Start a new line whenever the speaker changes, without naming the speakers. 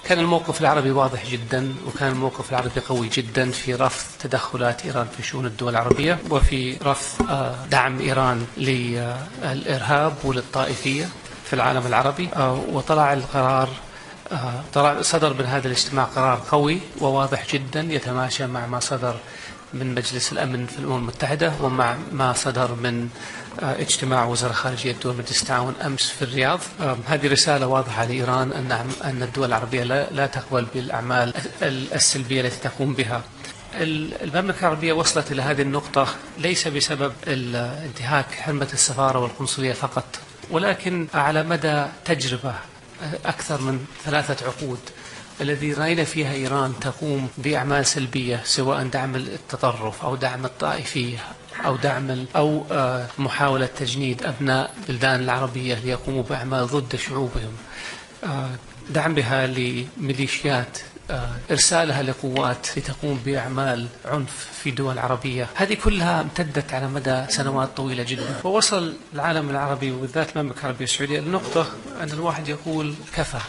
كان الموقف العربي واضح جدا، وكان الموقف العربي قوي جدا في رفض تدخلات إيران في شؤون الدول العربية، وفي رفض دعم إيران للإرهاب وللطائفية في العالم العربي. وطلع القرار، صدر من هذا الاجتماع قرار قوي وواضح جدا يتماشى مع ما صدر من مجلس الأمن في الأمم المتحدة، ومع ما صدر من اجتماع وزراء خارجية دول مجلس التعاون أمس في الرياض. هذه رسالة واضحة لإيران أن الدول العربية لا تقبل بالأعمال السلبية التي تقوم بها. المملكة العربية وصلت إلى هذه النقطة ليس بسبب انتهاك حرمة السفارة والقنصلية فقط، ولكن على مدى تجربة أكثر من 3 عقود الذي رأينا فيها إيران تقوم بأعمال سلبية، سواء دعم التطرف أو دعم الطائفية أو محاولة تجنيد أبناء البلدان العربية ليقوموا بأعمال ضد شعوبهم، دعمها لميليشيات، إرسالها لقوات لتقوم بأعمال عنف في دول عربية. هذه كلها امتدت على مدى سنوات طويلة جدا، ووصل العالم العربي وبالذات المملكة العربية السعودية لنقطة أن الواحد يقول كفى.